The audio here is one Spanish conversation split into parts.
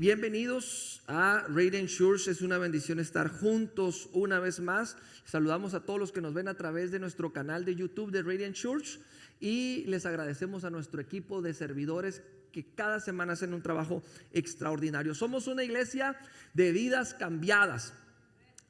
Bienvenidos a Radiant Church. Es una bendición estar juntos una vez más. Saludamos a todos los que nos ven a través de nuestro canal de YouTube de Radiant Church y les agradecemos a nuestro equipo de servidores que cada semana hacen un trabajo extraordinario. Somos una iglesia de vidas cambiadas.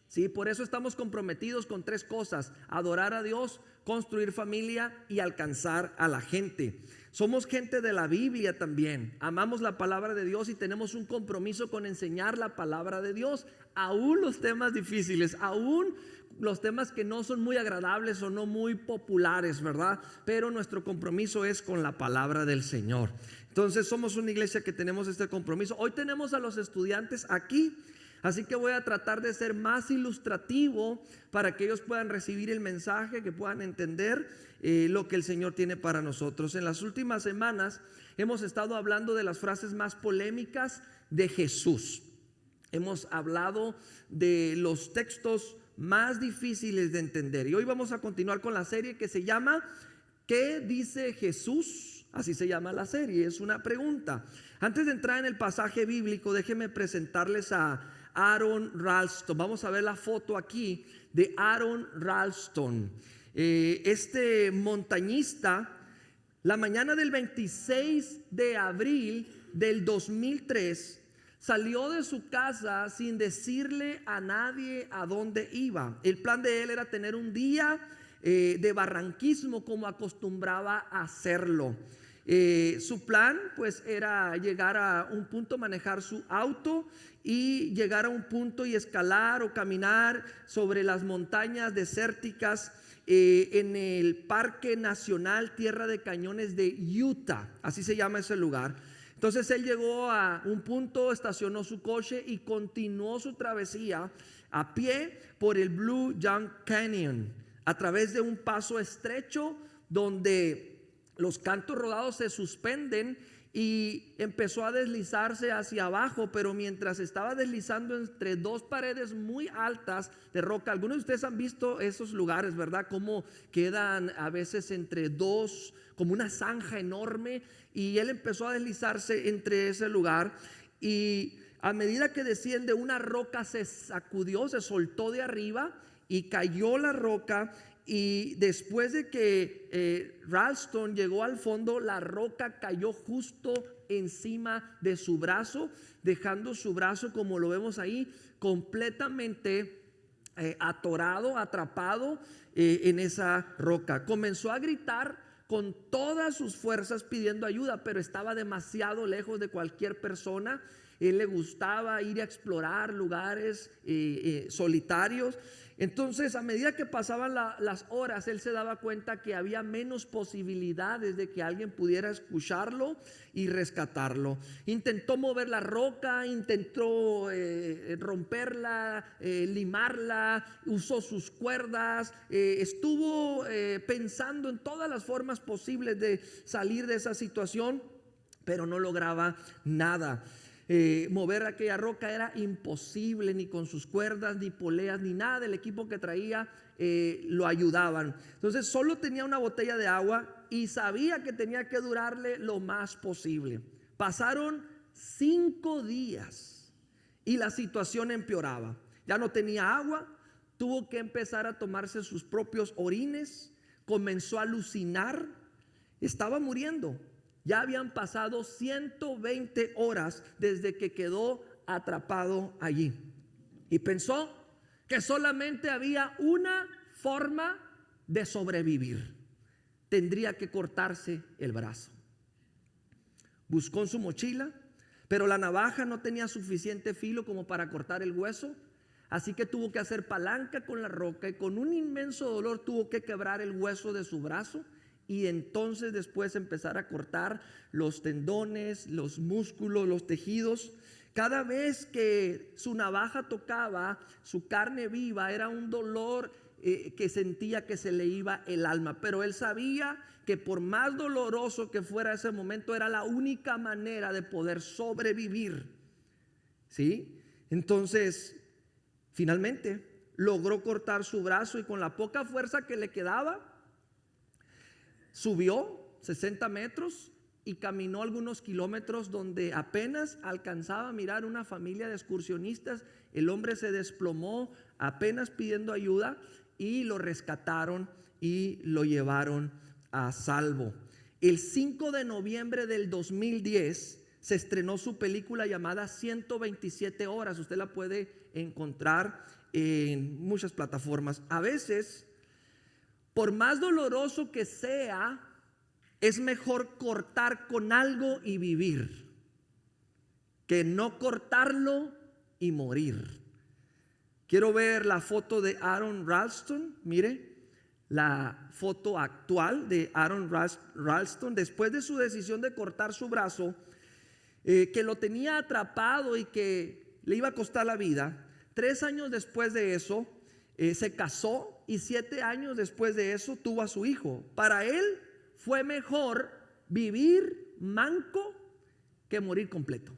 Sí, por eso estamos comprometidos con tres cosas: adorar a Dios, construir familia y alcanzar a la gente. Somos gente de la Biblia también. Amamos la palabra de Dios y tenemos un compromiso con enseñar la palabra de Dios, aún los temas difíciles, aún los temas que no son muy agradables o no muy populares, ¿verdad? Pero nuestro compromiso es con la palabra del Señor. Entonces somos una iglesia que tenemos este compromiso. Hoy tenemos a los estudiantes aquí, así que voy a tratar de ser más ilustrativo para que ellos puedan recibir el mensaje, que puedan entender lo que el Señor tiene para nosotros. En las últimas semanas hemos estado hablando de las frases más polémicas de Jesús. Hemos hablado de los textos más difíciles de entender. Y hoy vamos a continuar con la serie que se llama ¿Qué dice Jesús? Así se llama la serie, es una pregunta. Antes de entrar en el pasaje bíblico, déjenme presentarles a Aron Ralston. Vamos a ver la foto aquí de Aron Ralston. Este montañista, la mañana del 26 de abril del 2003, salió de su casa sin decirle a nadie a dónde iba. El plan de él era tener un día de barranquismo como acostumbraba a hacerlo. Su plan pues era llegar a un punto, manejar su auto y llegar a un punto y escalar o caminar sobre las montañas desérticas en el Parque Nacional Tierra de Cañones de Utah, así se llama ese lugar. Entonces él llegó a un punto, estacionó su coche y continuó su travesía a pie por el Blue John Canyon, a través de un paso estrecho donde los cantos rodados se suspenden, y empezó a deslizarse hacia abajo. Pero mientras estaba deslizando entre dos paredes muy altas de roca, algunos de ustedes han visto esos lugares, ¿verdad? Cómo quedan a veces entre dos, como una zanja enorme, y él empezó a deslizarse entre ese lugar, y a medida que desciende, una roca se sacudió, se soltó de arriba y cayó la roca. Y después de que Ralston llegó al fondo, la roca cayó justo encima de su brazo, dejando su brazo, como lo vemos ahí, completamente atorado, atrapado en esa roca. Comenzó a gritar con todas sus fuerzas pidiendo ayuda, pero estaba demasiado lejos de cualquier persona. Él le gustaba ir a explorar lugares solitarios. Entonces, a medida que pasaban las horas, él se daba cuenta que había menos posibilidades de que alguien pudiera escucharlo y rescatarlo. Intentó mover la roca, intentó romperla, limarla, usó sus cuerdas, estuvo pensando en todas las formas posibles de salir de esa situación, pero no lograba nada. Mover aquella roca era imposible, ni con sus cuerdas, ni poleas, ni nada del equipo que traía lo ayudaban. Entonces solo tenía una botella de agua y sabía que tenía que durarle lo más posible. Pasaron 5 días y la situación empeoraba. Ya no tenía agua, tuvo que empezar a tomarse sus propios orines, comenzó a alucinar, estaba muriendo. Ya habían pasado 120 horas desde que quedó atrapado allí, y pensó que solamente había una forma de sobrevivir: tendría que cortarse el brazo. Buscó en su mochila, pero la navaja no tenía suficiente filo como para cortar el hueso, así que tuvo que hacer palanca con la roca, y con un inmenso dolor tuvo que quebrar el hueso de su brazo, y entonces después empezar a cortar los tendones, los músculos, los tejidos. Cada vez que su navaja tocaba su carne viva, era un dolor que sentía que se le iba el alma. Pero él sabía que por más doloroso que fuera ese momento, era la única manera de poder sobrevivir. ¿Sí? Entonces, finalmente logró cortar su brazo, y con la poca fuerza que le quedaba, subió 60 metros, y caminó algunos kilómetros donde apenas alcanzaba a mirar una familia de excursionistas. El hombre se desplomó apenas pidiendo ayuda y lo rescataron y lo llevaron a salvo. El 5 de noviembre del 2010 se estrenó su película llamada 127 horas. Usted la puede encontrar en muchas plataformas. A veces, por más doloroso que sea, es mejor cortar con algo y vivir que no cortarlo y morir. Quiero ver la foto de Aron Ralston. Mire, la foto actual de Aron Ralston después de su decisión de cortar su brazo, que lo tenía atrapado y que le iba a costar la vida. 3 años después de eso, se casó y 7 años después de eso tuvo a su hijo. Para él fue mejor vivir manco que morir completo.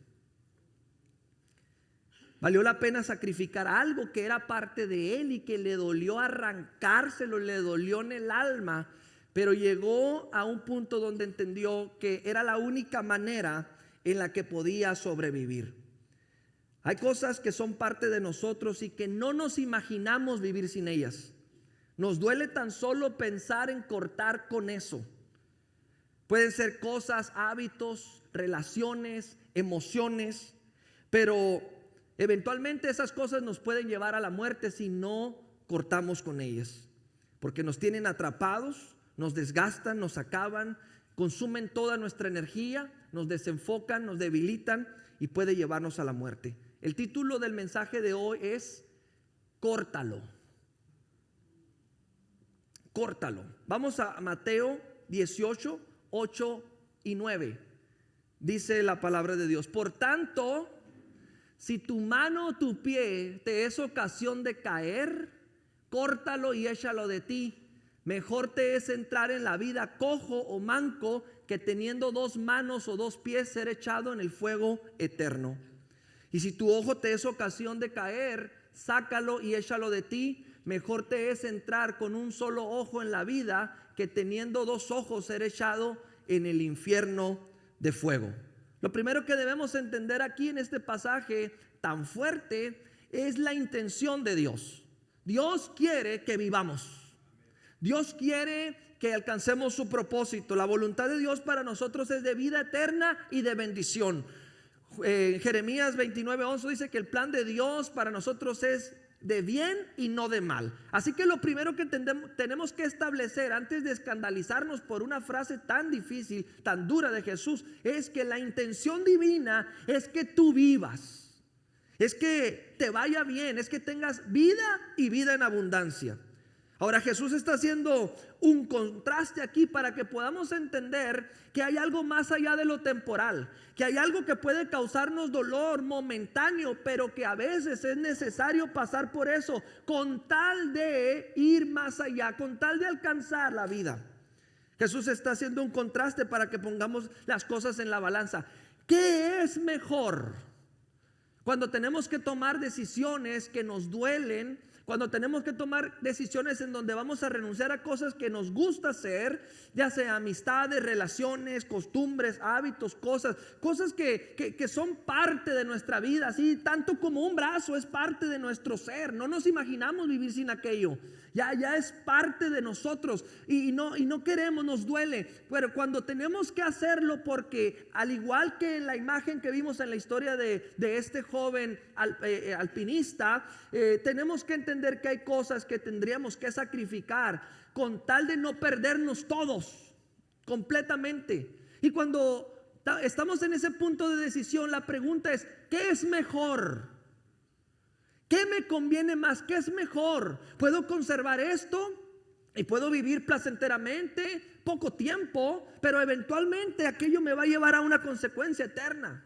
Valió la pena sacrificar algo que era parte de él y que le dolió arrancárselo, le dolió en el alma, pero llegó a un punto donde entendió que era la única manera en la que podía sobrevivir. Hay cosas que son parte de nosotros y que no nos imaginamos vivir sin ellas. Nos duele tan solo pensar en cortar con eso. Pueden ser cosas, hábitos, relaciones, emociones, pero eventualmente esas cosas nos pueden llevar a la muerte si no cortamos con ellas, porque nos tienen atrapados, nos desgastan, nos acaban, consumen toda nuestra energía, nos desenfocan, nos debilitan y puede llevarnos a la muerte. El título del mensaje de hoy es Córtalo. Córtalo. Vamos a Mateo 18, 8 y 9. Dice la palabra de Dios: por tanto, si tu mano o tu pie te es ocasión de caer, córtalo y échalo de ti. Mejor te es entrar en la vida cojo o manco que teniendo 2 manos o 2 pies ser echado en el fuego eterno. Y si tu ojo te es ocasión de caer, sácalo y échalo de ti. Mejor te es entrar con un solo ojo en la vida que teniendo 2 ojos ser echado en el infierno de fuego. Lo primero que debemos entender aquí en este pasaje tan fuerte es la intención de Dios. Dios quiere que vivamos. Dios quiere que alcancemos su propósito. La voluntad de Dios para nosotros es de vida eterna y de bendición. Jeremías 29:11 dice que el plan de Dios para nosotros es de bien y no de mal. Así que lo primero que tenemos que establecer antes de escandalizarnos por una frase tan difícil, tan dura de Jesús, es que la intención divina es que tú vivas, es que te vaya bien, es que tengas vida y vida en abundancia. Ahora Jesús está haciendo un contraste aquí para que podamos entender que hay algo más allá de lo temporal, que hay algo que puede causarnos dolor momentáneo, pero que a veces es necesario pasar por eso con tal de ir más allá, con tal de alcanzar la vida. Jesús está haciendo un contraste para que pongamos las cosas en la balanza. ¿Qué es mejor? Cuando tenemos que tomar decisiones que nos duelen, cuando tenemos que tomar decisiones en donde vamos a renunciar a cosas que nos gusta hacer, ya sea amistades, relaciones, costumbres, hábitos, cosas que son parte de nuestra vida, así tanto como un brazo es parte de nuestro ser. No nos imaginamos vivir sin aquello. Ya es parte de nosotros y no queremos, nos duele. Pero cuando tenemos que hacerlo, porque al igual que en la imagen que vimos en la historia de este joven alpinista, tenemos que entender que hay cosas que tendríamos que sacrificar con tal de no perdernos todos completamente. Y cuando estamos en ese punto de decisión, la pregunta es: ¿qué es mejor? ¿Qué me conviene más? ¿Qué es mejor? ¿Puedo conservar esto y puedo vivir placenteramente poco tiempo, pero eventualmente aquello me va a llevar a una consecuencia eterna?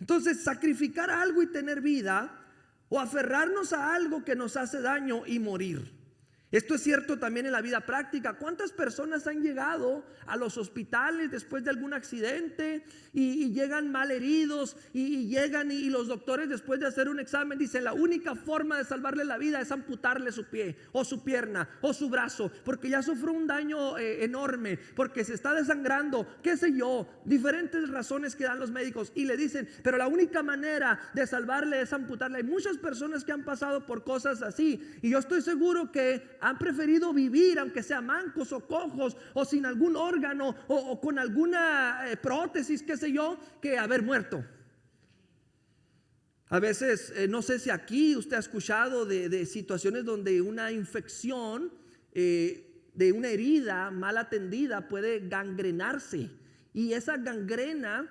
Entonces, sacrificar algo y tener vida, o aferrarnos a algo que nos hace daño y morir. Esto es cierto también en la vida práctica. ¿Cuántas personas han llegado a los hospitales después de algún accidente y llegan mal heridos y llegan y los doctores después de hacer un examen dicen la única forma de salvarle la vida es amputarle su pie o su pierna o su brazo porque ya sufrió un daño enorme, porque se está desangrando, qué sé yo, diferentes razones que dan los médicos y le dicen, pero la única manera de salvarle es amputarle? Hay muchas personas que han pasado por cosas así y yo estoy seguro que han preferido vivir aunque sea mancos o cojos o sin algún órgano o con alguna prótesis, qué sé yo, que haber muerto. A veces, no sé si aquí usted ha escuchado de situaciones donde una infección de una herida mal atendida puede gangrenarse y esa gangrena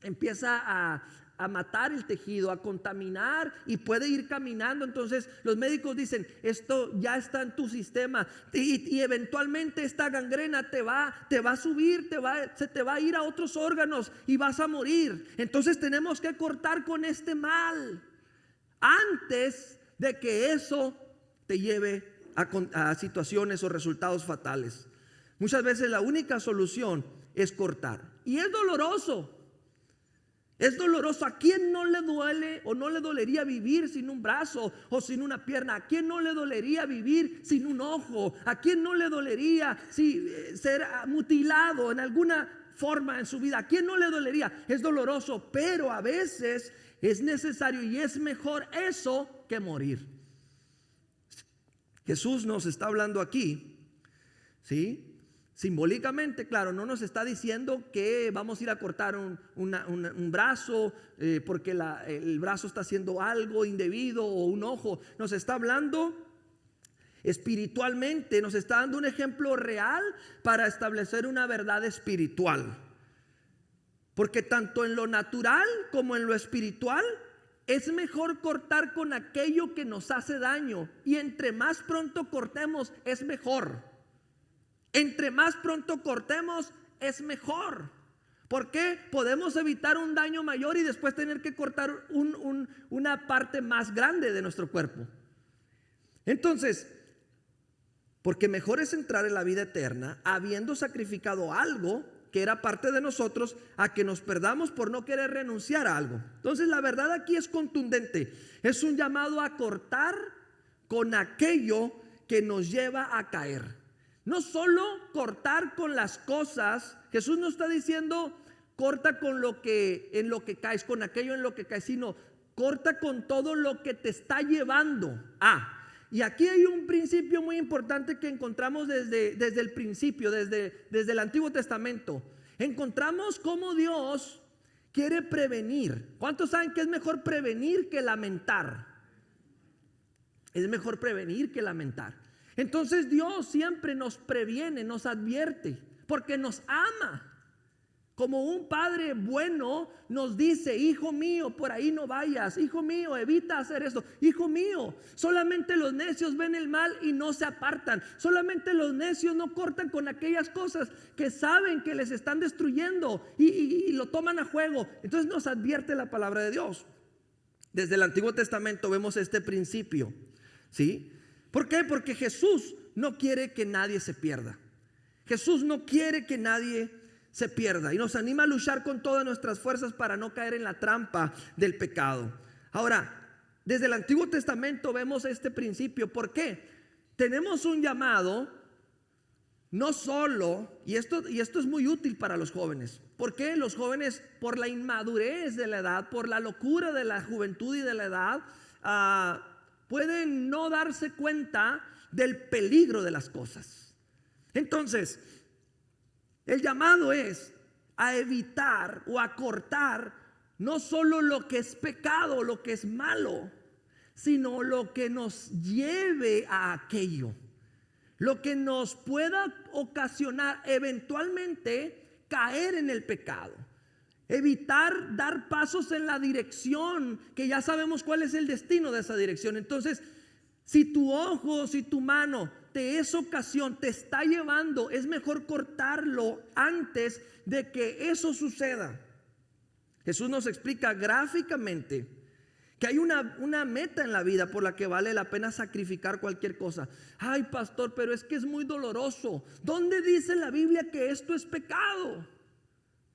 empieza a matar el tejido, a contaminar y puede ir caminando. Entonces los médicos dicen, esto ya está en tu sistema y eventualmente esta gangrena te va a subir, se te va a ir a otros órganos y vas a morir. Entonces tenemos que cortar con este mal antes de que eso te lleve a situaciones o resultados fatales. Muchas veces la única solución es cortar y es doloroso. Es doloroso. ¿A quién no le duele o no le dolería vivir sin un brazo o sin una pierna? ¿A quién no le dolería vivir sin un ojo? ¿A quién no le dolería ser mutilado en alguna forma en su vida? ¿A quién no le dolería? Es doloroso, pero a veces es necesario y es mejor eso que morir. Jesús nos está hablando aquí, ¿sí? Simbólicamente, claro, no nos está diciendo que vamos a ir a cortar un brazo porque el brazo está haciendo algo indebido o un ojo. Nos está hablando espiritualmente, nos está dando un ejemplo real para establecer una verdad espiritual. Porque tanto en lo natural como en lo espiritual es mejor cortar con aquello que nos hace daño. Y entre más pronto cortemos es mejor. Entre más pronto cortemos es mejor. ¿Por qué? Podemos evitar un daño mayor y después tener que cortar una parte más grande de nuestro cuerpo. Entonces, porque mejor es entrar en la vida eterna habiendo sacrificado algo que era parte de nosotros a que nos perdamos por no querer renunciar a algo. Entonces la verdad aquí es contundente. Es un llamado a cortar con aquello que nos lleva a caer. No solo cortar con las cosas. Jesús no está diciendo corta con en lo que caes, con aquello en lo que caes, sino corta con todo lo que te está llevando a. Y aquí hay un principio muy importante que encontramos desde el principio, desde el Antiguo Testamento. Encontramos cómo Dios quiere prevenir. ¿Cuántos saben que es mejor prevenir que lamentar? Es mejor prevenir que lamentar. Entonces Dios siempre nos previene, nos advierte, porque nos ama. Como un padre bueno nos dice, hijo mío, por ahí no vayas, hijo mío, evita hacer esto, hijo mío, solamente los necios ven el mal y no se apartan, solamente los necios no cortan con aquellas cosas que saben que les están destruyendo y lo toman a juego. Entonces nos advierte la palabra de Dios. Desde el Antiguo Testamento vemos este principio, ¿sí? ¿Por qué? Porque Jesús no quiere que nadie se pierda. Jesús no quiere que nadie se pierda y nos anima a luchar con todas nuestras fuerzas para no caer en la trampa del pecado. Ahora, desde el Antiguo Testamento vemos este principio. ¿Por qué? Tenemos un llamado, no solo, y esto es muy útil para los jóvenes. ¿Por qué? Los jóvenes, por la inmadurez de la edad, por la locura de la juventud y de la edad, pueden no darse cuenta del peligro de las cosas. Entonces, el llamado es a evitar o a cortar no solo lo que es pecado, lo que es malo, sino lo que nos lleve a aquello, lo que nos pueda ocasionar eventualmente caer en el pecado. Evitar dar pasos en la dirección que ya sabemos cuál es el destino de esa dirección. Entonces, si tu ojo, si tu mano te es ocasión, te está llevando, es mejor cortarlo antes de que eso suceda. Jesús nos explica gráficamente que hay una meta en la vida por la que vale la pena sacrificar cualquier cosa. Ay, pastor, pero es que es muy doloroso. ¿Dónde dice en la Biblia que esto es pecado?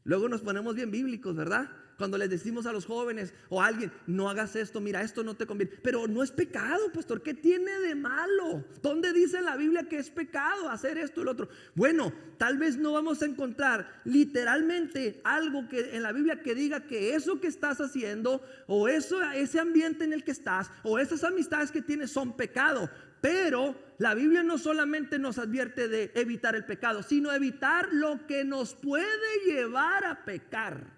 Luego nos ponemos bien bíblicos, ¿verdad? Cuando les decimos a los jóvenes o a alguien, no hagas esto, mira, esto no te conviene. Pero no es pecado, pastor, ¿qué tiene de malo? ¿Dónde dice en la Biblia que es pecado hacer esto y lo otro? Bueno, tal vez no vamos a encontrar literalmente algo que en la Biblia que diga que eso que estás haciendo o ese ambiente en el que estás o esas amistades que tienes son pecado. Pero la Biblia no solamente nos advierte de evitar el pecado, sino evitar lo que nos puede llevar a pecar.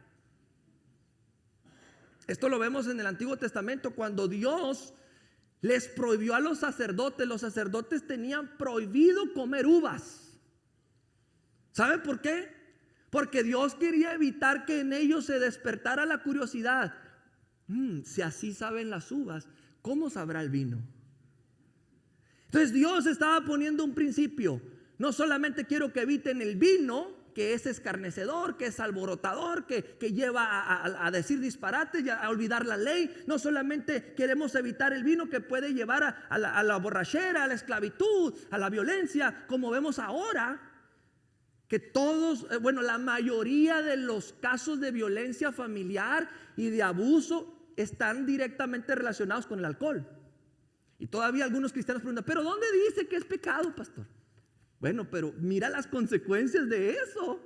Esto lo vemos en el Antiguo Testamento cuando Dios les prohibió a los sacerdotes tenían prohibido comer uvas. ¿Sabe por qué? Porque Dios quería evitar que en ellos se despertara la curiosidad. Si así saben las uvas, ¿cómo sabrá el vino? Entonces Dios estaba poniendo un principio. No solamente quiero que eviten el vino, que es escarnecedor, que es alborotador, que lleva a decir disparates, a olvidar la ley. No solamente queremos evitar el vino que puede llevar a la borrachera, a la esclavitud, a la violencia, como vemos ahora, que todos, la mayoría de los casos de violencia familiar y de abuso están directamente relacionados con el alcohol. Y todavía algunos cristianos preguntan, ¿pero dónde dice que es pecado, pastor? Bueno, pero mira las consecuencias de eso.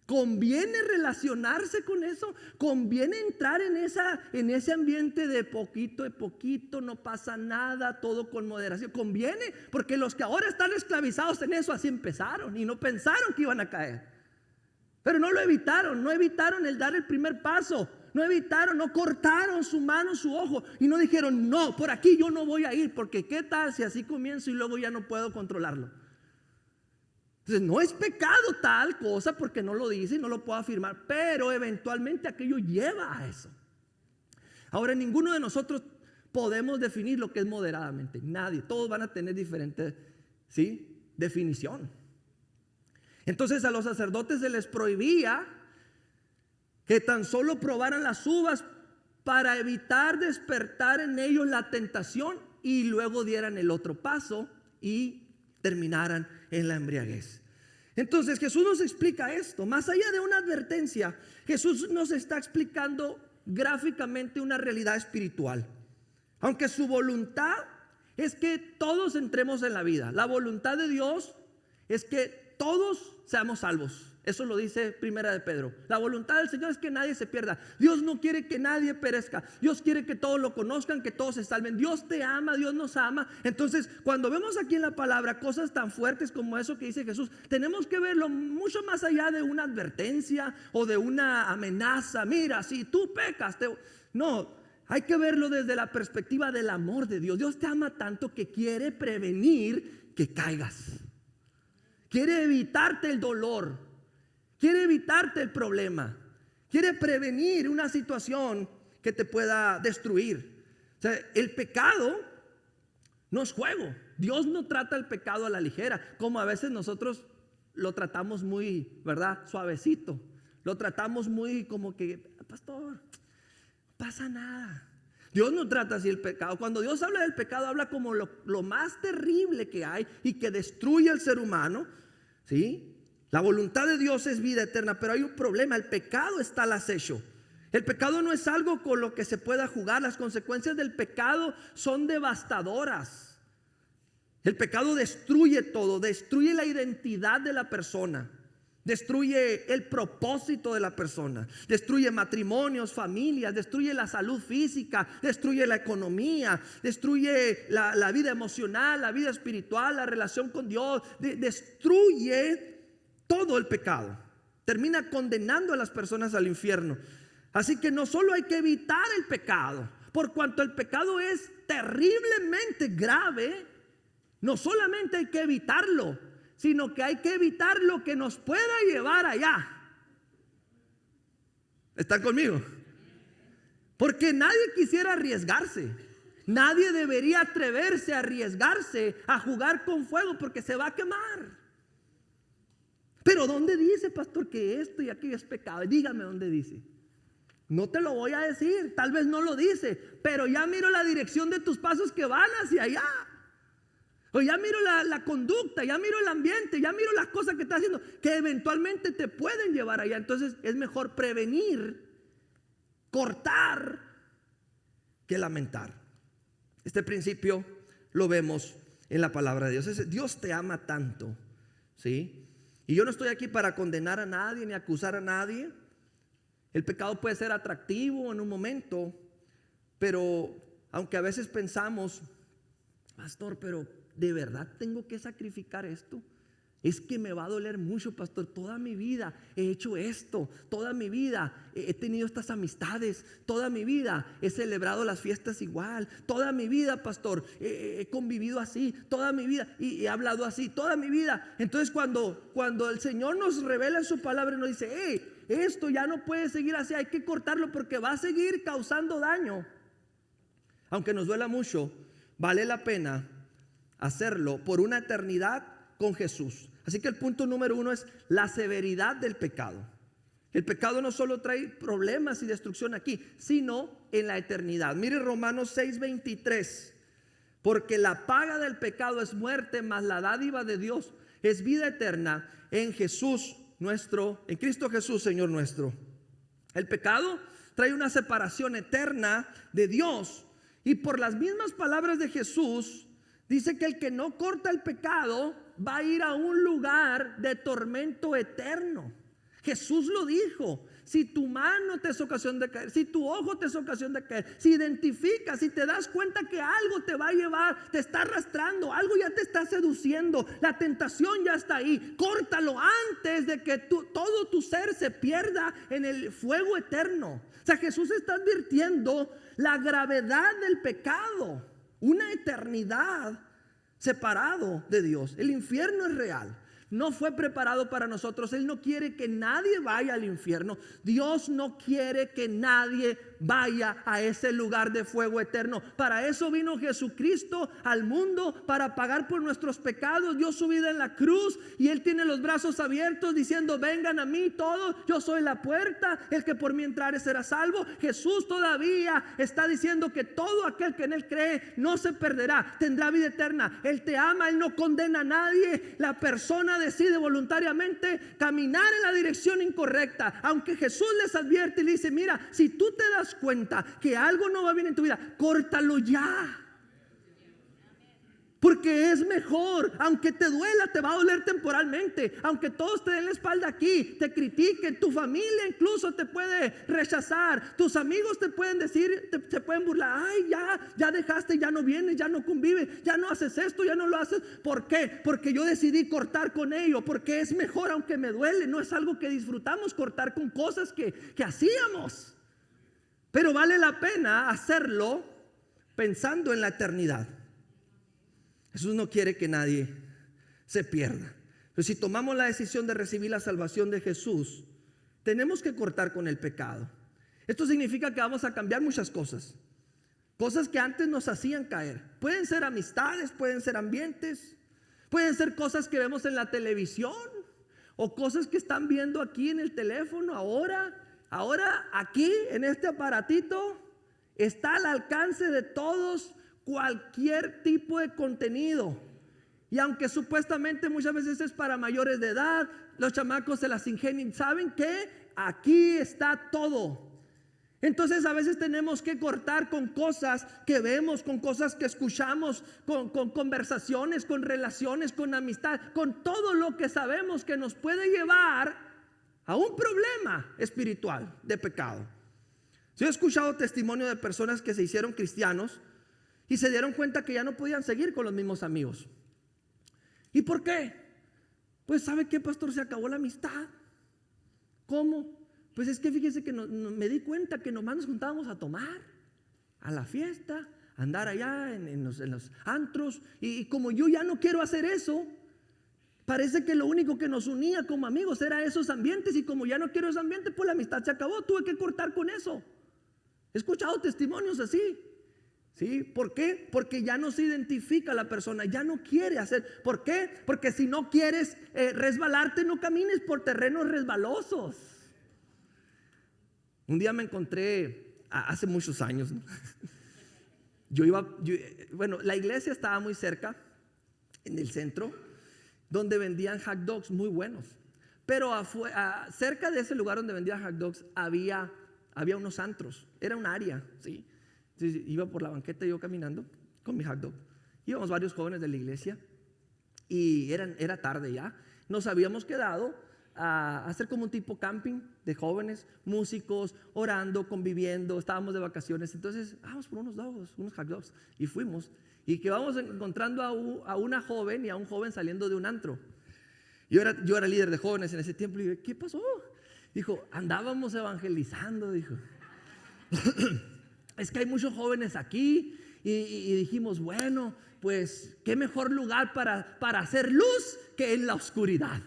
Conviene relacionarse con eso. Conviene entrar en ese ambiente de poquito en poquito, no pasa nada, todo con moderación. Conviene, porque los que ahora están esclavizados en eso así empezaron y no pensaron que iban a caer. Pero no lo evitaron, no evitaron el dar el primer paso. No evitaron, no cortaron su mano, su ojo y no dijeron, no, por aquí yo no voy a ir, porque qué tal si así comienzo y luego ya no puedo controlarlo. Entonces no es pecado tal cosa porque no lo dice y no lo puedo afirmar, pero eventualmente aquello lleva a eso. Ahora ninguno de nosotros podemos definir lo que es moderadamente, nadie, todos van a tener diferente definición. Entonces a los sacerdotes se les prohibía que tan solo probaran las uvas para evitar despertar en ellos la tentación y luego dieran el otro paso y terminaran en la embriaguez. Entonces Jesús nos explica esto. Más allá de una advertencia, Jesús nos está explicando gráficamente una realidad espiritual. Aunque su voluntad es que todos entremos en la vida, la voluntad de Dios es que todos seamos salvos. Eso lo dice Primera de Pedro. La voluntad del Señor es que nadie se pierda. Dios no quiere que nadie perezca. Dios quiere que todos lo conozcan, que todos se salven. Dios te ama, Dios nos ama. Entonces, cuando vemos aquí en la palabra cosas tan fuertes como eso que dice Jesús, tenemos que verlo mucho más allá de una advertencia o de una amenaza. Mira, si tú pecas, no, hay que verlo desde la perspectiva del amor de Dios. Dios te ama tanto que quiere prevenir que caigas. Quiere evitarte el dolor. Quiere evitarte el problema. Quiere prevenir una situación que te pueda destruir. O sea, el pecado no es juego. Dios no trata el pecado a la ligera, como a veces nosotros lo tratamos muy, ¿verdad? Suavecito. Lo tratamos muy como que, pastor, no pasa nada. Dios no trata así el pecado. Cuando Dios habla del pecado, habla como lo más terrible que hay y que destruye al ser humano, ¿sí? La voluntad de Dios es vida eterna, pero hay un problema, el pecado está al acecho. El pecado no es algo con lo que se pueda jugar, las consecuencias del pecado son devastadoras. El pecado destruye todo, destruye la identidad de la persona, destruye el propósito de la persona, destruye matrimonios, familias, destruye la salud física, destruye la economía, destruye la vida emocional, la vida espiritual, la relación con Dios, destruye todo el pecado. Termina condenando a las personas al infierno. Así que no solo hay que evitar el pecado, por cuanto el pecado es terriblemente grave, no solamente hay que evitarlo, sino que hay que evitar lo que nos pueda llevar allá. ¿Están conmigo? Porque nadie quisiera arriesgarse. Nadie debería atreverse a arriesgarse a jugar con fuego porque se va a quemar. Pero ¿dónde dice, pastor, que esto y aquello es pecado? Dígame dónde dice. No te lo voy a decir, tal vez no lo dice, pero ya miro la dirección de tus pasos que van hacia allá. O ya miro la conducta, ya miro el ambiente, ya miro las cosas que estás haciendo, que eventualmente te pueden llevar allá. Entonces es mejor prevenir, cortar, que lamentar. Este principio lo vemos en la palabra de Dios. Dios te ama tanto, ¿sí? Y yo no estoy aquí para condenar a nadie ni acusar a nadie. El pecado puede ser atractivo en un momento, pero aunque a veces pensamos, pastor, pero ¿de verdad tengo que sacrificar esto? Es que me va a doler mucho, pastor. Toda mi vida he hecho esto. Toda mi vida he tenido estas amistades. Toda mi vida he celebrado las fiestas igual. Toda mi vida, pastor, he convivido así. Toda mi vida y he hablado así. Toda mi vida. Entonces cuando el Señor nos revela en su palabra y nos dice, hey, esto ya no puede seguir así, hay que cortarlo porque va a seguir causando daño. Aunque nos duela mucho, vale la pena hacerlo por una eternidad con Jesús. Así que el punto número 1 es la severidad del pecado. El pecado no solo trae problemas y destrucción aquí, sino en la eternidad. Mire Romanos 6:23. Porque la paga del pecado es muerte, mas la dádiva de Dios es vida eterna en Jesús nuestro, en Cristo Jesús, Señor nuestro. El pecado trae una separación eterna de Dios. Y por las mismas palabras de Jesús, dice que el que no corta el pecado va a ir a un lugar de tormento eterno. Jesús lo dijo. Si tu mano te es ocasión de caer, si tu ojo te es ocasión de caer, si identificas, si te das cuenta que algo te va a llevar, te está arrastrando, algo ya te está seduciendo, la tentación ya está ahí, córtalo antes de que todo tu ser se pierda en el fuego eterno. O sea, Jesús está advirtiendo la gravedad del pecado. Una eternidad separado de Dios. El infierno es real. No fue preparado para nosotros. Él no quiere que nadie vaya al infierno. Dios no quiere que nadie vaya a ese lugar de fuego eterno. Para eso vino Jesucristo al mundo, para pagar por nuestros pecados. Dio su vida en la cruz y Él tiene los brazos abiertos diciendo, vengan a mí todos, yo soy la puerta, el que por mí entrare será salvo. Jesús todavía está diciendo que todo aquel que en Él cree no se perderá, tendrá vida eterna. Él te ama, Él no condena a nadie. La persona decide voluntariamente caminar en la dirección incorrecta, aunque Jesús les advierte y le dice, mira, si tú te das cuenta que algo no va bien en tu vida, córtalo ya, porque es mejor. Aunque te duela, te va a doler temporalmente, aunque todos te den la espalda aquí, te critiquen, tu familia incluso te puede rechazar, tus amigos te pueden decir, te pueden burlar, ay, ya dejaste, ya no vienes, ya no convives, ya no haces esto, ya no lo haces. ¿Por qué? Porque yo decidí cortar con ello, porque es mejor aunque me duele. No es algo que disfrutamos, cortar con cosas que hacíamos, pero vale la pena hacerlo pensando en la eternidad. Jesús no quiere que nadie se pierda. Pero si tomamos la decisión de recibir la salvación de Jesús, tenemos que cortar con el pecado. Esto significa que vamos a cambiar muchas cosas. Cosas que antes nos hacían caer. Pueden ser amistades, pueden ser ambientes, pueden ser cosas que vemos en la televisión o cosas que están viendo aquí en el teléfono ahora. Ahora aquí en este aparatito está al alcance de todos cualquier tipo de contenido. Y aunque supuestamente muchas veces es para mayores de edad, los chamacos se las ingenian. ¿Saben qué? Aquí está todo. Entonces a veces tenemos que cortar con cosas que vemos, con cosas que escuchamos, con conversaciones, con relaciones, con amistad, con todo lo que sabemos que nos puede llevar a un problema espiritual de pecado. Yo he escuchado testimonio de personas que se hicieron cristianos y se dieron cuenta que ya no podían seguir con los mismos amigos. ¿Y por qué? Pues ¿sabe qué, pastor? Se acabó la amistad. ¿Cómo? Pues es que fíjese que me di cuenta que nomás nos juntábamos a tomar, a la fiesta, a andar allá en los antros. Y como yo ya no quiero hacer eso, parece que lo único que nos unía como amigos era esos ambientes. Y como ya no quiero ese ambiente, pues la amistad se acabó. Tuve que cortar con eso. He escuchado testimonios así. ¿Sí? ¿Por qué? Porque ya no se identifica la persona, ya no quiere hacer. ¿Por qué? Porque si no quieres resbalarte, no camines por terrenos resbalosos. Un día me encontré, hace muchos años, ¿no? Bueno, la iglesia estaba muy cerca, en el centro, donde vendían hot dogs muy buenos. Pero cerca de ese lugar donde vendían hot dogs había unos antros. Era un área, ¿sí? Entonces, iba por la banqueta yo caminando con mi hot dog. Íbamos varios jóvenes de la iglesia y era tarde ya. Nos habíamos quedado a hacer como un tipo camping de jóvenes, músicos, orando, conviviendo. Estábamos de vacaciones. Entonces, vamos por unos hot dogs. Y fuimos. Y que vamos encontrando a una joven y a un joven saliendo de un antro. Yo era líder de jóvenes en ese tiempo. Y dije, ¿qué pasó? Dijo, andábamos evangelizando, dijo. Es que hay muchos jóvenes aquí. Y dijimos, bueno, pues qué mejor lugar para hacer luz que en la oscuridad.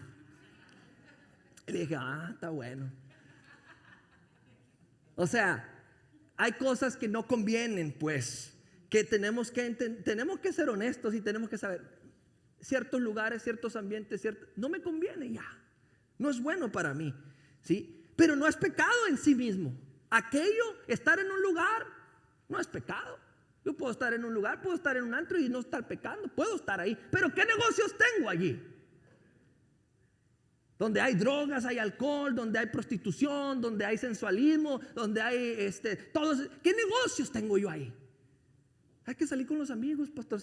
Y le dije, está bueno. O sea, hay cosas que no convienen, pues, que tenemos que ser honestos y tenemos que saber. Ciertos lugares, ciertos ambientes, no me conviene ya. No es bueno para mí, ¿sí? Pero no es pecado en sí mismo. Estar en un lugar, no es pecado. Yo puedo estar en un lugar, puedo estar en un antro y no estar pecando. Puedo estar ahí. Pero ¿qué negocios tengo allí? Donde hay drogas, hay alcohol, donde hay prostitución, donde hay sensualismo, donde hay todos. ¿Qué negocios tengo yo ahí? Hay que salir con los amigos, pastor,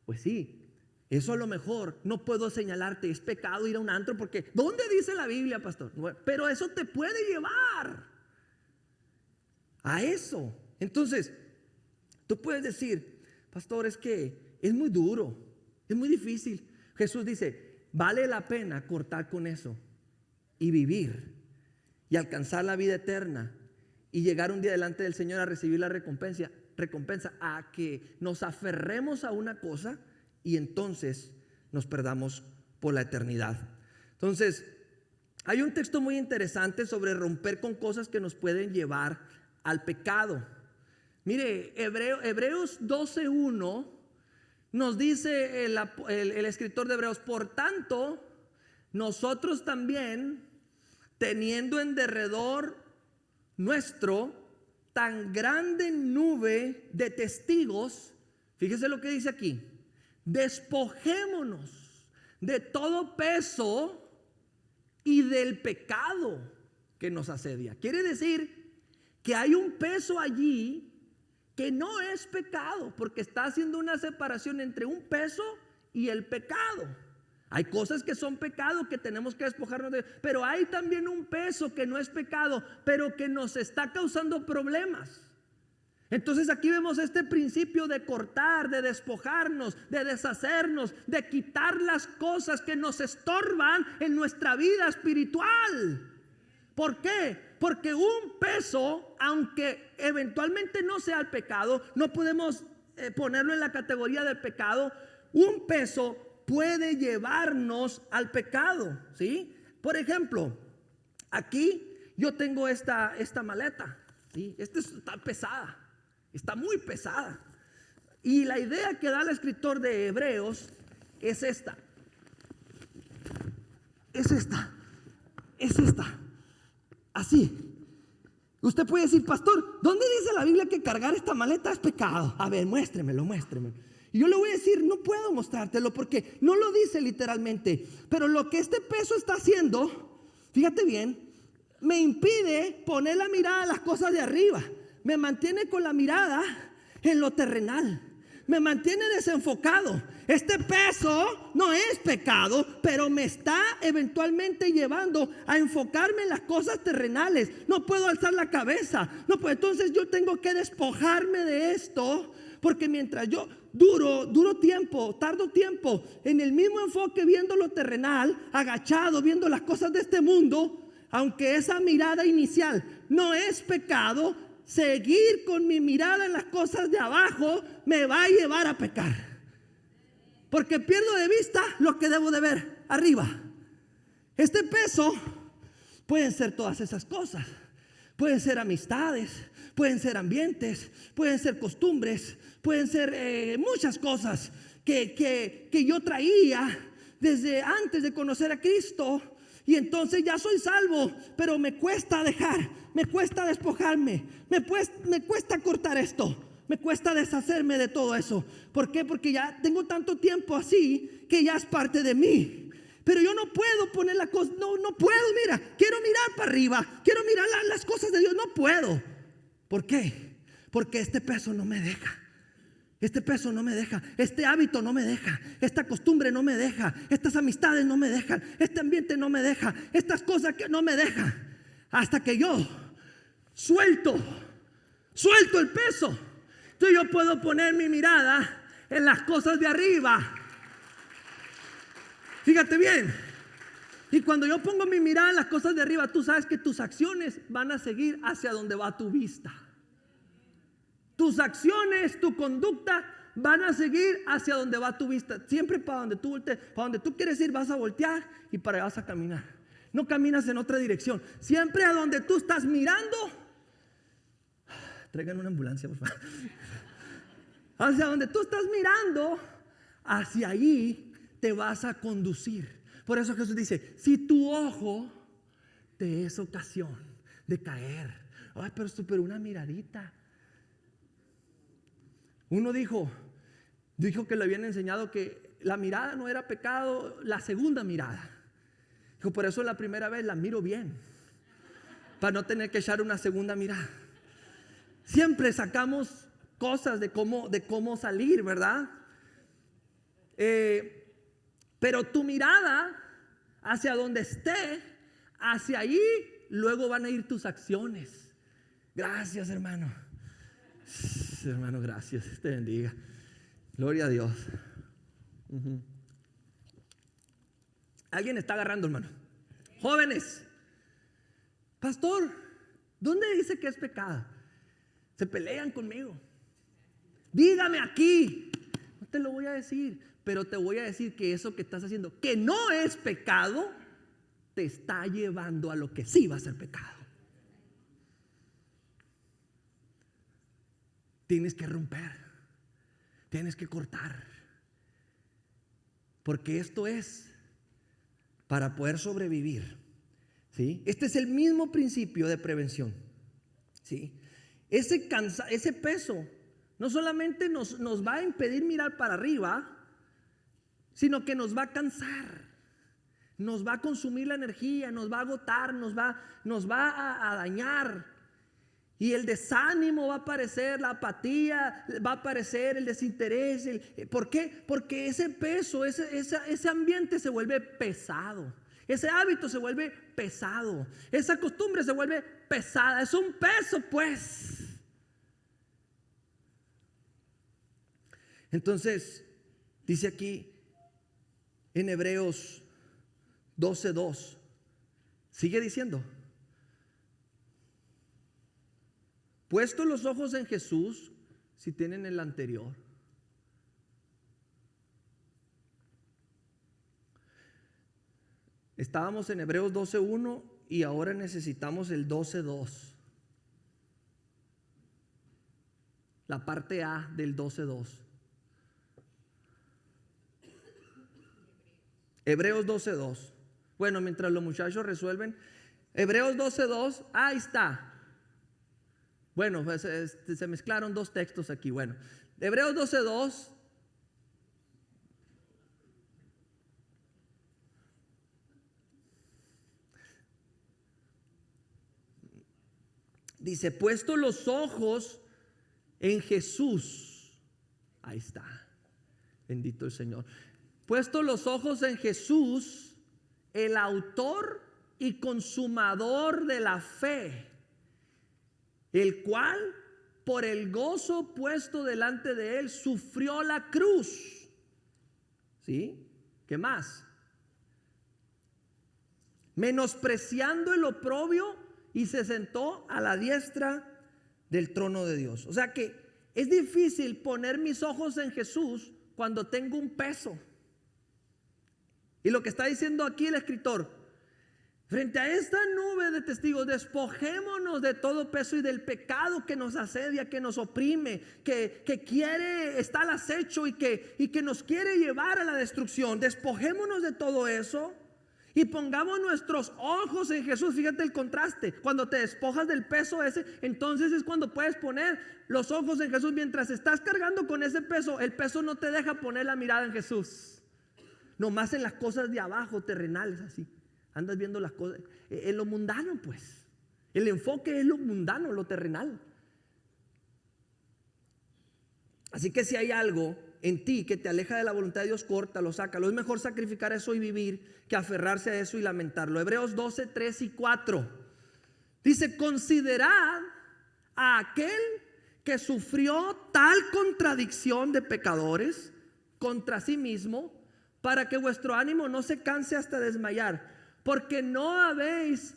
Pues sí, eso a lo mejor no puedo señalarte, es pecado ir a un antro porque ¿dónde dice la Biblia, pastor? Pero eso te puede llevar a eso. Entonces, tú puedes decir, pastor, es que es muy duro, es muy difícil. Jesús dice, vale la pena cortar con eso y vivir y alcanzar la vida eterna y llegar un día delante del Señor a recibir la recompensa a que nos aferremos a una cosa y entonces nos perdamos por la eternidad. Entonces, hay un texto muy interesante sobre romper con cosas que nos pueden llevar al pecado. Mire, Hebreos 12:1 nos dice el escritor de Hebreos, por tanto, nosotros también, teniendo en derredor nuestro tan grande nube de testigos, fíjese lo que dice aquí, despojémonos de todo peso y del pecado que nos asedia. Quiere decir que hay un peso allí que no es pecado, porque está haciendo una separación entre un peso y el pecado. Hay cosas que son pecado que tenemos que despojarnos de, pero hay también un peso que no es pecado, pero que nos está causando problemas. Entonces aquí vemos este principio de cortar, de despojarnos, de deshacernos, de quitar las cosas que nos estorban en nuestra vida espiritual. ¿Por qué? Porque un peso, aunque eventualmente no sea el pecado, no podemos ponerlo en la categoría del pecado. Un peso puede llevarnos al pecado, ¿sí? Por ejemplo, aquí yo tengo esta maleta, ¿sí? Esta está pesada, está muy pesada. Y la idea que da el escritor de Hebreos es esta. Así. Usted puede decir, pastor, ¿dónde dice la Biblia que cargar esta maleta es pecado? A ver, muéstremelo. Y yo le voy a decir, no puedo mostrártelo porque no lo dice literalmente. Pero lo que este peso está haciendo, fíjate bien, me impide poner la mirada a las cosas de arriba. Me mantiene con la mirada en lo terrenal. Me mantiene desenfocado. Este peso no es pecado, pero me está eventualmente llevando a enfocarme en las cosas terrenales. No puedo alzar la cabeza. No puedo. Entonces yo tengo que despojarme de esto, porque mientras yo tardo tiempo en el mismo enfoque viendo lo terrenal, agachado viendo las cosas de este mundo, aunque esa mirada inicial no es pecado, seguir con mi mirada en las cosas de abajo me va a llevar a pecar, porque pierdo de vista lo que debo de ver arriba. Este peso pueden ser todas esas cosas, pueden ser amistades, pueden ser ambientes, pueden ser costumbres, pueden ser muchas cosas que yo traía desde antes de conocer a Cristo Y entonces ya soy salvo, pero me cuesta dejar, me cuesta despojarme, me cuesta cortar esto, me cuesta deshacerme de todo eso. ¿Por qué? Porque ya tengo tanto tiempo así que ya es parte de mí. Pero yo no puedo poner la cosa, no puedo, mira, quiero mirar para arriba, quiero mirar las cosas de Dios, no puedo. ¿Por qué? Porque este peso no me deja. Este peso no me deja, este hábito no me deja, esta costumbre no me deja, estas amistades no me dejan, este ambiente no me deja, estas cosas que no me dejan. Hasta que yo suelto el peso. Entonces yo puedo poner mi mirada en las cosas de arriba. Fíjate bien. Y cuando yo pongo mi mirada en las cosas de arriba, tú sabes que tus acciones van a seguir hacia donde va tu vista. Tus acciones, tu conducta van a seguir hacia donde va tu vista. Siempre para donde tú voltees, para donde tú quieres ir vas a voltear y para allá vas a caminar. No caminas en otra dirección. Siempre a donde tú estás mirando. Traigan una ambulancia, por favor. Hacia donde tú estás mirando, hacia allí te vas a conducir. Por eso Jesús dice, si tu ojo te es ocasión de caer. Ay, pero una miradita. Uno dijo que le habían enseñado que la mirada no era pecado, la segunda mirada. Dijo, por eso la primera vez la miro bien, para no tener que echar una segunda mirada. Siempre sacamos cosas de cómo salir, ¿verdad? Pero tu mirada hacia donde esté, hacia allí, luego van a ir tus acciones. Gracias, hermano. Hermano, gracias, te bendiga. Gloria a Dios. Alguien está agarrando, hermano. Jóvenes, pastor, ¿dónde dice que es pecado? Se pelean conmigo. Dígame aquí. No te lo voy a decir, pero te voy a decir que eso que estás haciendo, que no es pecado, te está llevando a lo que sí va a ser pecado. Tienes que romper, tienes que cortar, porque esto es para poder sobrevivir, ¿sí? Este es el mismo principio de prevención, ¿sí? Ese peso no solamente nos va a impedir mirar para arriba, sino que nos va a cansar, nos va a consumir la energía, nos va a agotar, nos va a dañar. Y el desánimo va a aparecer, la apatía va a aparecer, el desinterés. ¿Por qué? Porque ese peso, ese ambiente se vuelve pesado. Ese hábito se vuelve pesado. Esa costumbre se vuelve pesada. Es un peso, pues. Entonces, dice aquí en Hebreos 12:2. Sigue diciendo. Puesto los ojos en Jesús, si tienen el anterior. Estábamos en Hebreos 12:1 y ahora necesitamos el 12:2. La parte A del 12:2. Hebreos 12:2. Bueno, mientras los muchachos resuelven, Hebreos 12:2, ahí está. Bueno, pues, se mezclaron dos textos aquí. Bueno, Hebreos 12:2. Dice, puesto los ojos en Jesús. Ahí está. Bendito el Señor. Puesto los ojos en Jesús, el autor y consumador de la fe, el cual por el gozo puesto delante de él sufrió la cruz. ¿Sí? ¿Qué más? Menospreciando el oprobio, y se sentó a la diestra del trono de Dios. O sea que es difícil poner mis ojos en Jesús cuando tengo un peso. Y lo que está diciendo aquí el escritor, frente a esta nube de testigos, despojémonos de todo peso y del pecado que nos asedia, que nos oprime, que quiere, está al acecho y que nos quiere llevar a la destrucción. Despojémonos de todo eso Y pongamos nuestros ojos en Jesús. Fíjate el contraste. Cuando te despojas del peso ese, entonces es cuando puedes poner los ojos en Jesús. Mientras estás cargando con ese peso, el peso no te deja poner la mirada en Jesús. Nomás en las cosas de abajo, terrenales, así. Andas viendo las cosas en lo mundano, pues. El enfoque es lo mundano, lo terrenal. Así que si hay algo en ti que te aleja de la voluntad de Dios, córtalo, sácalo. Es mejor sacrificar eso y vivir que aferrarse a eso y lamentarlo. Hebreos 12, 3 y 4 dice: considerad a aquel que sufrió tal contradicción de pecadores contra sí mismo, para que vuestro ánimo no se canse hasta desmayar, porque no habéis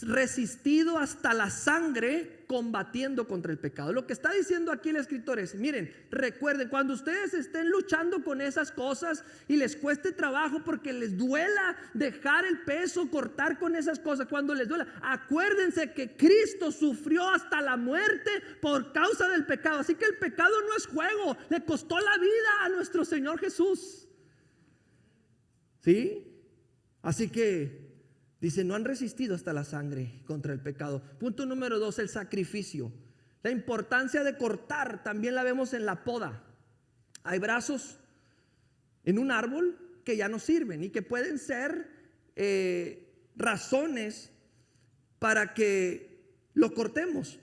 resistido hasta la sangre combatiendo contra el pecado. Lo que está diciendo aquí el escritor es: miren, recuerden, cuando ustedes estén luchando con esas cosas y les cueste trabajo porque les duela dejar el peso, cortar con esas cosas, cuando les duela, acuérdense que Cristo sufrió hasta la muerte por causa del pecado. Así que el pecado no es juego, le costó la vida a nuestro Señor Jesús. ¿Sí? Así que dice: no han resistido hasta la sangre contra el pecado. Punto número 2, el sacrificio. La importancia de cortar también la vemos en la poda. Hay brazos en un árbol que ya no sirven y que pueden ser razones para que lo cortemos.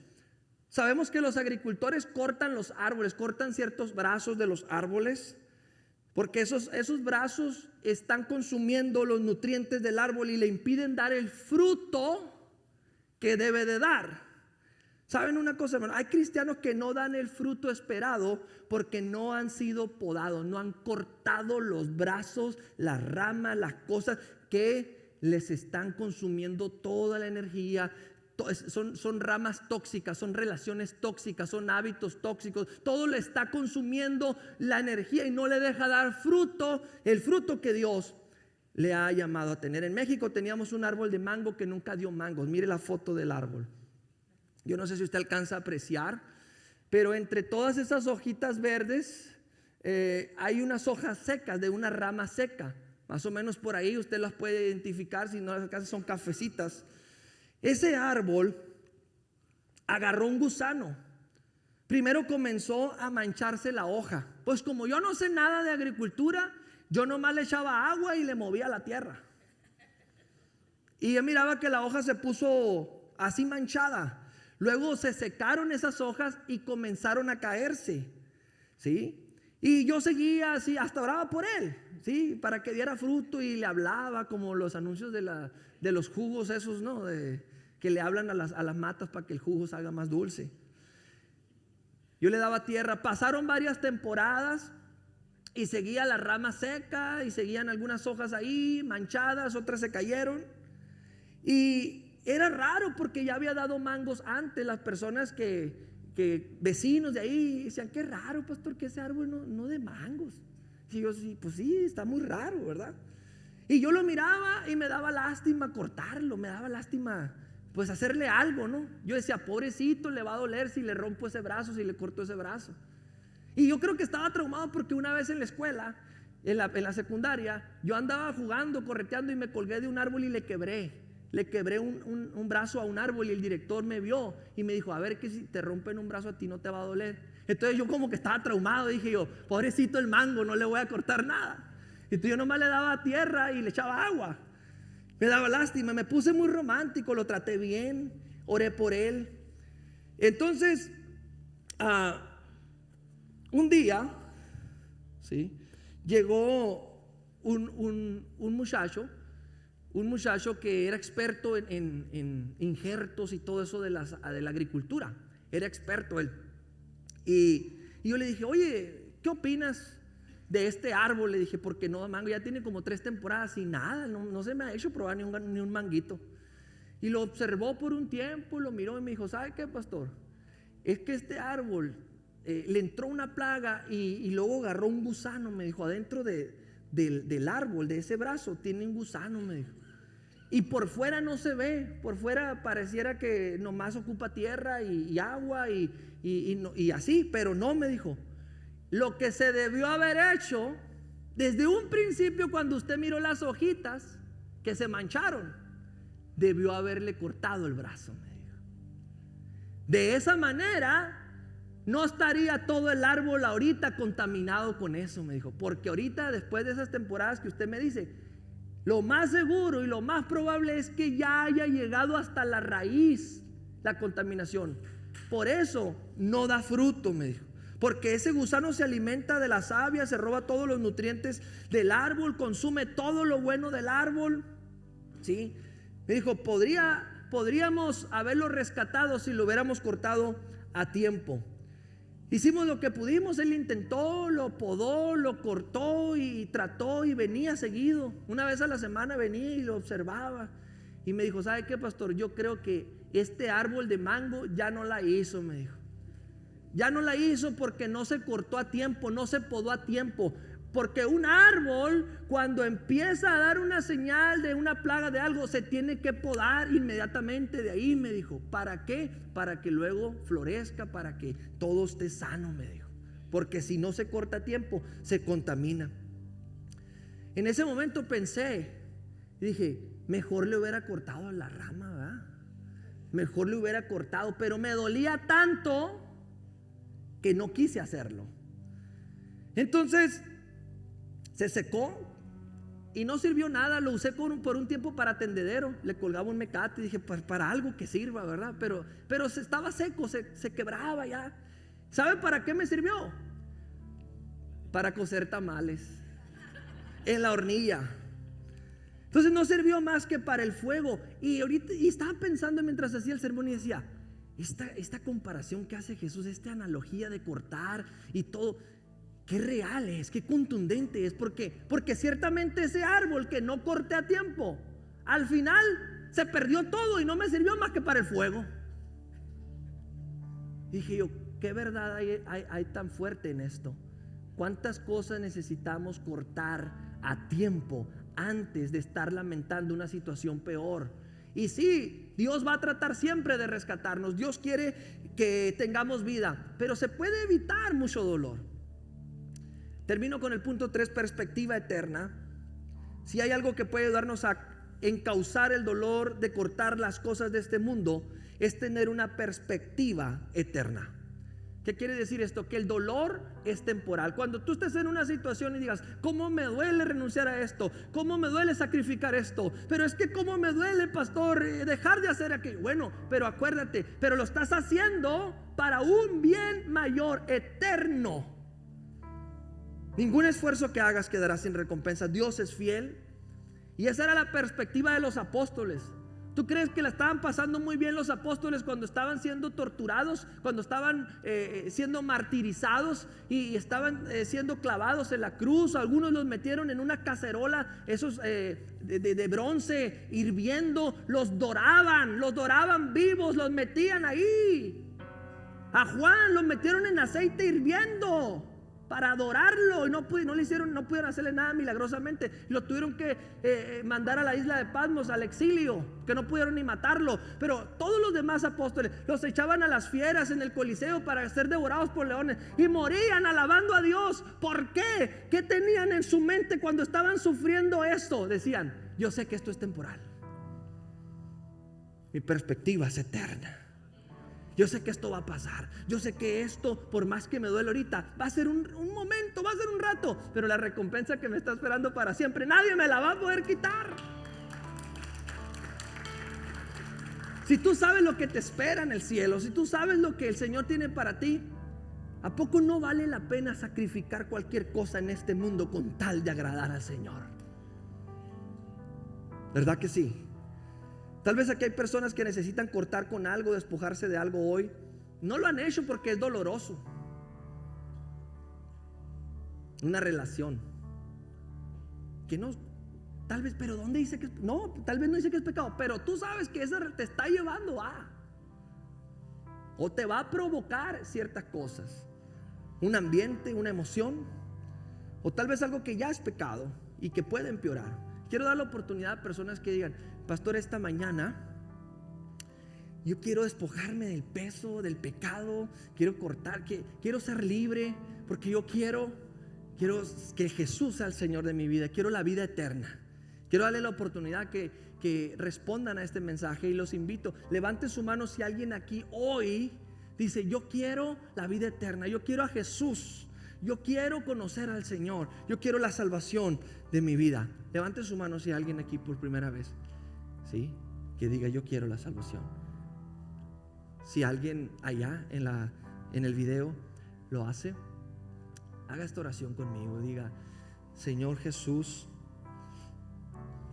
Sabemos que los agricultores cortan los árboles, cortan ciertos brazos de los árboles, porque esos brazos están consumiendo los nutrientes del árbol y le impiden dar el fruto que debe de dar. ¿Saben una cosa, hermano? Hay cristianos que no dan el fruto esperado porque no han sido podados, no han cortado los brazos, las ramas, las cosas que les están consumiendo toda la energía. Son ramas tóxicas, son relaciones tóxicas, son hábitos tóxicos. Todo le está consumiendo la energía y no le deja dar fruto, el fruto que Dios le ha llamado a tener. En México teníamos un árbol de mango que nunca dio mangos. Mire la foto del árbol. Yo no sé si usted alcanza a apreciar, pero entre todas esas hojitas verdes hay unas hojas secas de una rama seca. Más o menos por ahí usted las puede identificar, si no las casas son cafecitas. Ese árbol agarró un gusano. Primero comenzó a mancharse la hoja. Pues como yo no sé nada de agricultura, yo nomás le echaba agua y le movía la tierra. Y yo miraba que la hoja se puso así manchada. Luego se secaron esas hojas y comenzaron a caerse, ¿sí? Y yo seguía así, hasta oraba por él, ¿sí? Para que diera fruto, y le hablaba como los anuncios de los jugos esos, ¿no? Que le hablan a las matas para que el jugo salga más dulce. Yo le daba tierra. Pasaron varias temporadas y seguía la rama seca y seguían algunas hojas ahí manchadas, otras se cayeron. Y era raro porque ya había dado mangos antes. Las personas que vecinos de ahí decían: qué raro, pastor, que ese árbol no dé mangos. Y yo, sí, pues sí, está muy raro, ¿verdad? Y yo lo miraba y me daba lástima cortarlo, me daba lástima pues hacerle algo, ¿no? Yo decía: pobrecito, le va a doler si le rompo ese brazo, si le corto ese brazo. Y yo creo que estaba traumado porque una vez en la escuela, en la secundaria, yo andaba jugando, correteando y me colgué de un árbol y le quebré un brazo a un árbol, y el director me vio y me dijo: a ver, que si te rompen un brazo a ti no te va a doler. Entonces yo como que estaba traumado, dije yo: pobrecito el mango, no le voy a cortar nada. Entonces yo nomás le daba tierra y le echaba agua. Me daba lástima, me puse muy romántico, lo traté bien, oré por él. Entonces, un día, ¿sí?, llegó un muchacho que era experto en injertos y todo eso de la agricultura. Era experto él. Y yo le dije: oye, ¿qué opinas de este árbol? Le dije: porque no da mango, ya tiene como 3 temporadas y nada, no se me ha hecho probar ni un manguito. Y lo observó por un tiempo, lo miró y me dijo: ¿sabe qué, pastor? Es que este árbol le entró una plaga y luego agarró un gusano, me dijo, adentro del árbol, de ese brazo, tiene un gusano, me dijo. Y por fuera no se ve, por fuera pareciera que nomás ocupa tierra y agua y así, pero no, me dijo. Lo que se debió haber hecho desde un principio, cuando usted miró las hojitas que se mancharon, debió haberle cortado el brazo, me dijo. De esa manera no estaría todo el árbol ahorita contaminado con eso, me dijo. Porque ahorita, después de esas temporadas que usted me dice, lo más seguro y lo más probable es que ya haya llegado hasta la raíz la contaminación. Por eso no da fruto, me dijo. Porque ese gusano se alimenta de la savia, se roba todos los nutrientes del árbol, consume todo lo bueno del árbol. ¿Sí? Me dijo, podríamos haberlo rescatado si lo hubiéramos cortado a tiempo. Hicimos lo que pudimos, él intentó, lo podó, lo cortó y trató y venía seguido. Una vez a la semana venía y lo observaba. Y me dijo, ¿sabe qué, pastor? Yo creo que este árbol de mango ya no la hizo, me dijo. Ya no la hizo porque no se cortó a tiempo, no se podó a tiempo. Porque un árbol, cuando empieza a dar una señal de una plaga de algo, se tiene que podar inmediatamente de ahí, me dijo. ¿Para qué? Para que luego florezca, para que todo esté sano, me dijo. Porque si no se corta a tiempo, se contamina. En ese momento pensé y dije, mejor le hubiera cortado la rama, ¿verdad? Mejor le hubiera cortado, pero me dolía tanto que no quise hacerlo. Entonces se secó y no sirvió nada. Lo usé por un tiempo para tendedero. Le colgaba un mecate y dije, pues para algo que sirva, ¿verdad? Pero se estaba seco, se quebraba ya. ¿Sabe para qué me sirvió? Para cocer tamales en la hornilla. Entonces no sirvió más que para el fuego. Y estaba pensando mientras hacía el sermón y decía, esta comparación que hace Jesús, esta analogía de cortar y todo, qué real es, qué contundente es. Porque ciertamente ese árbol que no corté a tiempo, al final se perdió todo y no me sirvió más que para el fuego. Dije yo, qué verdad hay tan fuerte en esto. Cuántas cosas necesitamos cortar a tiempo antes de estar lamentando una situación peor. Y sí, Dios va a tratar siempre de rescatarnos. Dios quiere que tengamos vida, pero se puede evitar mucho dolor. Termino con el punto 3, perspectiva eterna. Si hay algo que puede ayudarnos a encauzar el dolor de cortar las cosas de este mundo, es tener una perspectiva eterna. ¿Qué quiere decir esto? Que el dolor es temporal. Cuando tú estés en una situación y digas, ¿cómo me duele renunciar a esto? ¿Cómo me duele sacrificar esto? Pero es que ¿cómo me duele, pastor, dejar de hacer aquello? Bueno, pero acuérdate, pero lo estás haciendo para un bien mayor, eterno. Ningún esfuerzo que hagas quedará sin recompensa. Dios es fiel. Y esa era la perspectiva de los apóstoles. ¿Tú crees que la estaban pasando muy bien los apóstoles cuando estaban siendo torturados, cuando estaban siendo martirizados y estaban siendo clavados en la cruz? Algunos los metieron en una cacerola, esos de bronce, hirviendo, los doraban vivos, los metían ahí. A Juan los metieron en aceite hirviendo para adorarlo y no pudieron hacerle nada milagrosamente. Lo tuvieron que mandar a la isla de Patmos, al exilio, que no pudieron ni matarlo. Pero todos los demás apóstoles los echaban a las fieras en el Coliseo para ser devorados por leones y morían alabando a Dios. ¿Por qué? ¿Qué tenían en su mente cuando estaban sufriendo esto? Decían, yo sé que esto es temporal, mi perspectiva es eterna. Yo sé que esto va a pasar. Yo sé que esto, por más que me duele ahorita, va a ser un momento, va a ser un rato, pero la recompensa que me está esperando para siempre, nadie me la va a poder quitar. Si tú sabes lo que te espera en el cielo, si tú sabes lo que el Señor tiene para ti, ¿a poco no vale la pena sacrificar cualquier cosa en este mundo con tal de agradar al Señor? ¿Verdad que sí? Tal vez aquí hay personas que necesitan cortar con algo, despojarse de algo hoy. No lo han hecho porque es doloroso. Una relación que no, tal vez, pero ¿dónde dice que es? No, tal vez no dice que es pecado, pero tú sabes que eso te está llevando a, o te va a provocar ciertas cosas, un ambiente, una emoción, o tal vez algo que ya es pecado y que puede empeorar. Quiero dar la oportunidad a personas que digan, pastor, esta mañana yo quiero despojarme del peso, del pecado, quiero cortar, quiero ser libre, porque yo quiero que Jesús sea el Señor de mi vida, quiero la vida eterna. Quiero darle la oportunidad que respondan a este mensaje y los invito. Levante su mano si alguien aquí hoy dice: yo quiero la vida eterna, yo quiero a Jesús, yo quiero conocer al Señor, yo quiero la salvación de mi vida. Levante su mano si alguien aquí por primera vez, ¿sí?, que diga: yo quiero la salvación. Si alguien allá en el video lo hace, haga esta oración conmigo. Diga: Señor Jesús,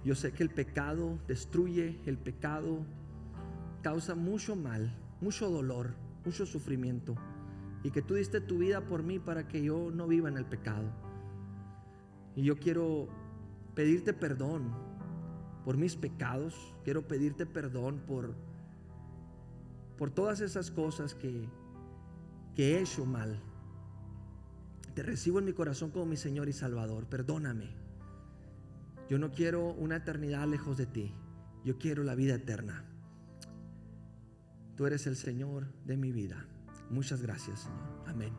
yo sé que el pecado destruye, el pecado causa mucho mal, mucho dolor, mucho sufrimiento, y que tú diste tu vida por mí para que yo no viva en el pecado. Y yo quiero pedirte perdón por mis pecados, quiero pedirte perdón por todas esas cosas que he hecho mal. Te recibo en mi corazón como mi Señor y Salvador. Perdóname. Yo no quiero una eternidad lejos de ti, yo quiero la vida eterna. Tú eres el Señor de mi vida. Muchas gracias, Señor. Amén.